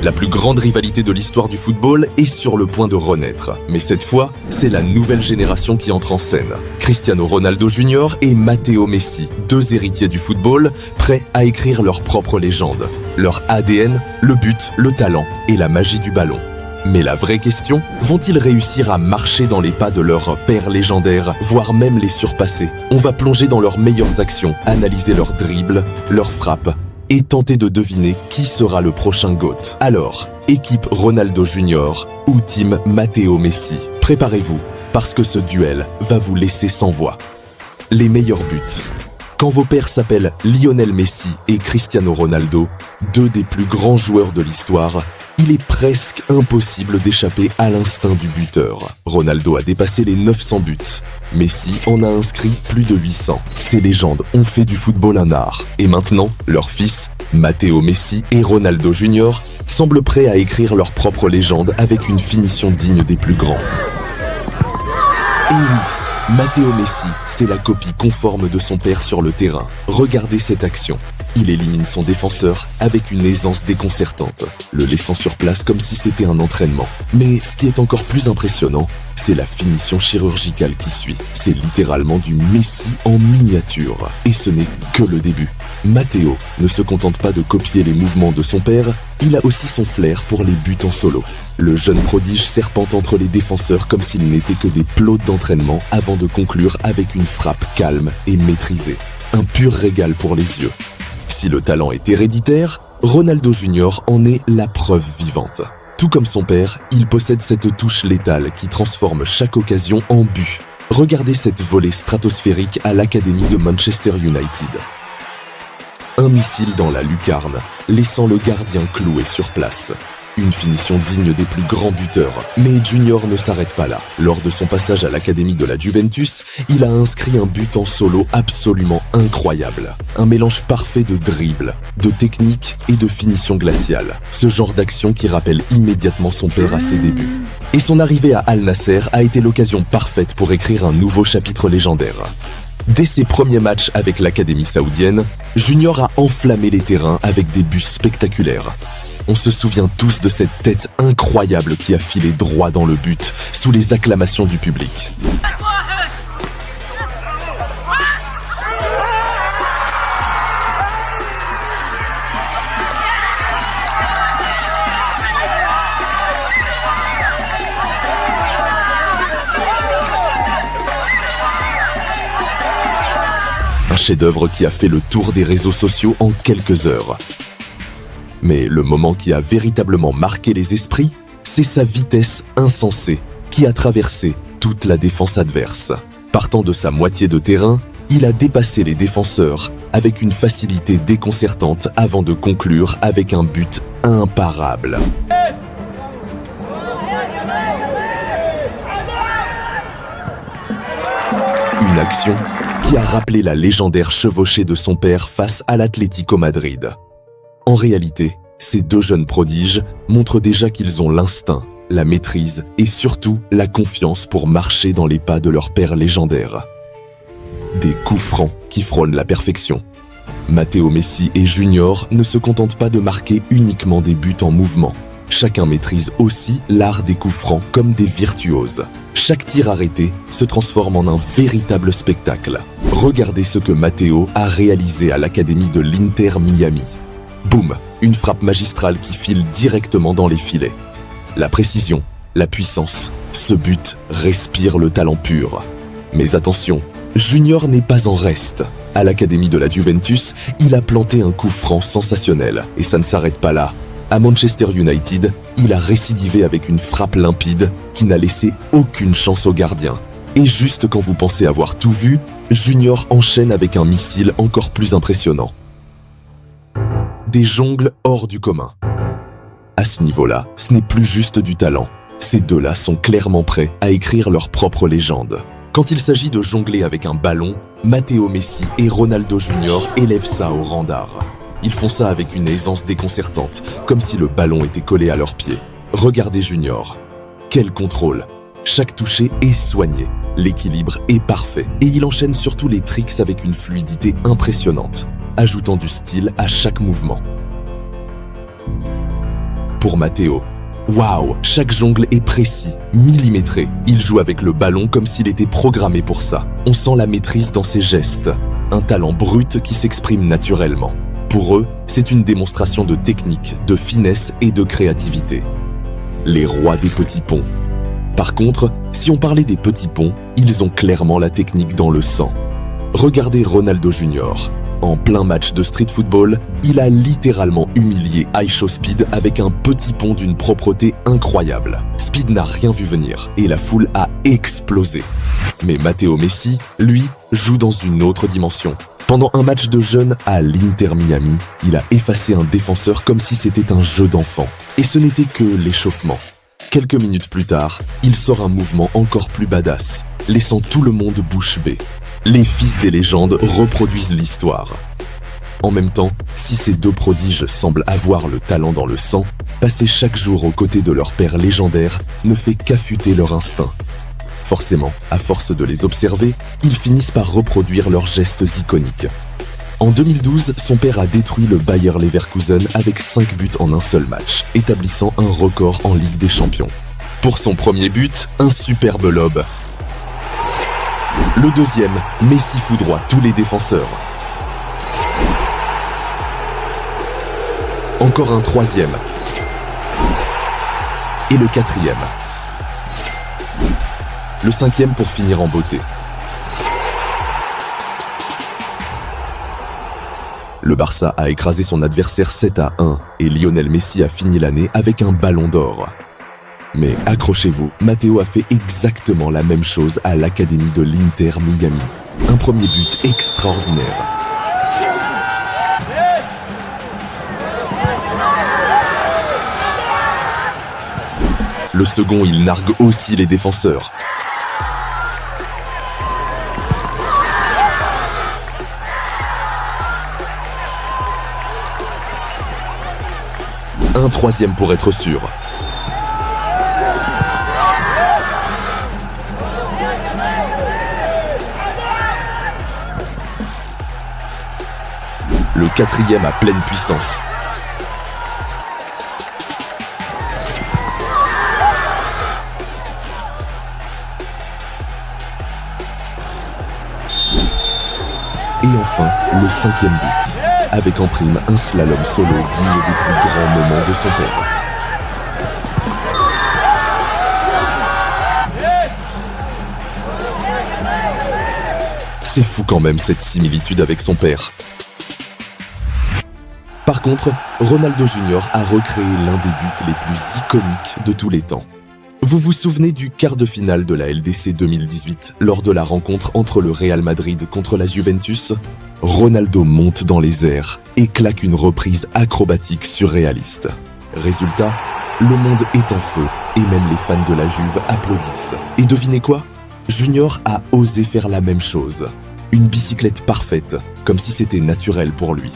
La plus grande rivalité de l'histoire du football est sur le point de renaître. Mais cette fois, c'est la nouvelle génération qui entre en scène. Cristiano Ronaldo Jr. et Matteo Messi, deux héritiers du football, prêts à écrire leur propre légende. Leur ADN, le but, le talent et la magie du ballon. Mais la vraie question, vont-ils réussir à marcher dans les pas de leurs pères légendaires, voire même les surpasser? On va plonger dans leurs meilleures actions, analyser leurs dribbles, leurs frappes, et tenter de deviner qui sera le prochain GOAT. Alors, équipe Ronaldo Jr. ou team Matteo Messi? Préparez-vous, parce que ce duel va vous laisser sans voix. Les meilleurs buts. Quand vos pères s'appellent Lionel Messi et Cristiano Ronaldo, deux des plus grands joueurs de l'histoire, il est presque impossible d'échapper à l'instinct du buteur. Ronaldo a dépassé les 900 buts. Messi en a inscrit plus de 800. Ces légendes ont fait du football un art. Et maintenant, leurs fils, Matteo Messi et Ronaldo Jr., semblent prêts à écrire leur propre légende avec une finition digne des plus grands. Et oui, Matteo Messi, c'est la copie conforme de son père sur le terrain. Regardez cette action. Il élimine son défenseur avec une aisance déconcertante, le laissant sur place comme si c'était un entraînement. Mais ce qui est encore plus impressionnant, c'est la finition chirurgicale qui suit. C'est littéralement du Messi en miniature. Et ce n'est que le début. Matteo ne se contente pas de copier les mouvements de son père, il a aussi son flair pour les buts en solo. Le jeune prodige serpente entre les défenseurs comme s'ils n'étaient que des plots d'entraînement avant de conclure avec une frappe calme et maîtrisée. Un pur régal pour les yeux. Si le talent est héréditaire, Ronaldo Jr. en est la preuve vivante. Tout comme son père, il possède cette touche létale qui transforme chaque occasion en but. Regardez cette volée stratosphérique à l'Académie de Manchester United. Un missile dans la lucarne, laissant le gardien cloué sur place. Une finition digne des plus grands buteurs. Mais Junior ne s'arrête pas là. Lors de son passage à l'académie de la Juventus, il a inscrit un but en solo absolument incroyable. Un mélange parfait de dribble, de technique et de finition glaciale. Ce genre d'action qui rappelle immédiatement son père à ses débuts. Et son arrivée à Al Nasser a été l'occasion parfaite pour écrire un nouveau chapitre légendaire. Dès ses premiers matchs avec l'académie saoudienne, Junior a enflammé les terrains avec des buts spectaculaires. On se souvient tous de cette tête incroyable qui a filé droit dans le but, sous les acclamations du public. Un chef-d'œuvre qui a fait le tour des réseaux sociaux en quelques heures. Mais le moment qui a véritablement marqué les esprits, c'est sa vitesse insensée qui a traversé toute la défense adverse. Partant de sa moitié de terrain, il a dépassé les défenseurs avec une facilité déconcertante avant de conclure avec un but imparable. Une action qui a rappelé la légendaire chevauchée de son père face à l'Atlético Madrid. En réalité, ces deux jeunes prodiges montrent déjà qu'ils ont l'instinct, la maîtrise et surtout la confiance pour marcher dans les pas de leur père légendaire. Des coups francs qui frôlent la perfection. Matteo Messi et Junior ne se contentent pas de marquer uniquement des buts en mouvement. Chacun maîtrise aussi l'art des coups francs comme des virtuoses. Chaque tir arrêté se transforme en un véritable spectacle. Regardez ce que Matteo a réalisé à l'académie de l'Inter Miami. Boum, une frappe magistrale qui file directement dans les filets. La précision, la puissance, ce but respire le talent pur. Mais attention, Junior n'est pas en reste. À l'académie de la Juventus, il a planté un coup franc sensationnel. Et ça ne s'arrête pas là. À Manchester United, il a récidivé avec une frappe limpide qui n'a laissé aucune chance au gardien. Et juste quand vous pensez avoir tout vu, Junior enchaîne avec un missile encore plus impressionnant. Des jongles hors du commun. À ce niveau-là, ce n'est plus juste du talent. Ces deux-là sont clairement prêts à écrire leur propre légende. Quand il s'agit de jongler avec un ballon, Matteo Messi et Ronaldo Jr. élèvent ça au rang d'art. Ils font ça avec une aisance déconcertante, comme si le ballon était collé à leurs pieds. Regardez Junior. Quel contrôle! Chaque toucher est soigné, l'équilibre est parfait, et il enchaîne surtout les tricks avec une fluidité impressionnante, ajoutant du style à chaque mouvement. pour Matteo. Waouh, chaque jongle est précis, millimétré. Il joue avec le ballon comme s'il était programmé pour ça. On sent la maîtrise dans ses gestes, un talent brut qui s'exprime naturellement. Pour eux, c'est une démonstration de technique, de finesse et de créativité. Les rois des petits ponts. Par contre, si on parlait des petits ponts, ils ont clairement la technique dans le sang. Regardez Ronaldo Junior. En plein match de street football, il a littéralement humilié Aisho Speed avec un petit pont d'une propreté incroyable. Speed n'a rien vu venir et la foule a explosé. Mais Matteo Messi, lui, joue dans une autre dimension. Pendant un match de jeunes à l'Inter Miami, il a effacé un défenseur comme si c'était un jeu d'enfant. Et ce n'était que l'échauffement. Quelques minutes plus tard, il sort un mouvement encore plus badass, laissant tout le monde bouche bée. Les fils des légendes reproduisent l'histoire. En même temps, si ces deux prodiges semblent avoir le talent dans le sang, passer chaque jour aux côtés de leur père légendaire ne fait qu'affûter leur instinct. Forcément, à force de les observer, ils finissent par reproduire leurs gestes iconiques. En 2012, son père a détruit le Bayer Leverkusen avec 5 buts en un seul match, établissant un record en Ligue des Champions. Pour son premier but, un superbe lob. Le deuxième, Messi foudroie tous les défenseurs. Encore un troisième. Et le quatrième. Le cinquième pour finir en beauté. Le Barça a écrasé son adversaire 7-1 et Lionel Messi a fini l'année avec un ballon d'or. Mais accrochez-vous, Matteo a fait exactement la même chose à l'académie de l'Inter Miami. Un premier but extraordinaire. Le second, il nargue aussi les défenseurs. Un troisième pour être sûr. Le quatrième à pleine puissance. Et enfin, le cinquième but, avec en prime un slalom solo digne des plus grands moments de son père. C'est fou quand même cette similitude avec son père. Par contre, Ronaldo Junior a recréé l'un des buts les plus iconiques de tous les temps. Vous vous souvenez du quart de finale de la LDC 2018 lors de la rencontre entre le Real Madrid contre la Juventus? Ronaldo monte dans les airs et claque une reprise acrobatique surréaliste. Résultat, le monde est en feu et même les fans de la Juve applaudissent. Et devinez quoi? Junior a osé faire la même chose. Une bicyclette parfaite, comme si c'était naturel pour lui.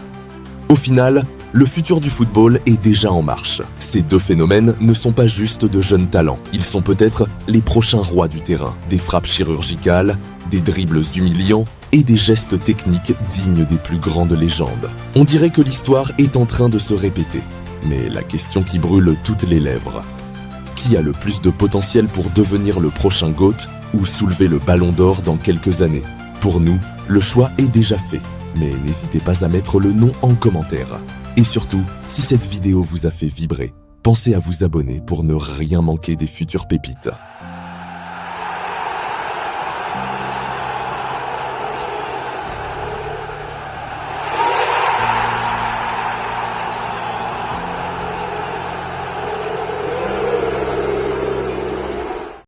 Au final, le futur du football est déjà en marche. Ces deux phénomènes ne sont pas juste de jeunes talents. Ils sont peut-être les prochains rois du terrain. Des frappes chirurgicales, des dribbles humiliants et des gestes techniques dignes des plus grandes légendes. On dirait que l'histoire est en train de se répéter. Mais la question qui brûle toutes les lèvres. Qui a le plus de potentiel pour devenir le prochain GOAT ou soulever le ballon d'or dans quelques années? Pour nous, le choix est déjà fait. Mais n'hésitez pas à mettre le nom en commentaire. Et surtout, si cette vidéo vous a fait vibrer, pensez à vous abonner pour ne rien manquer des futures pépites.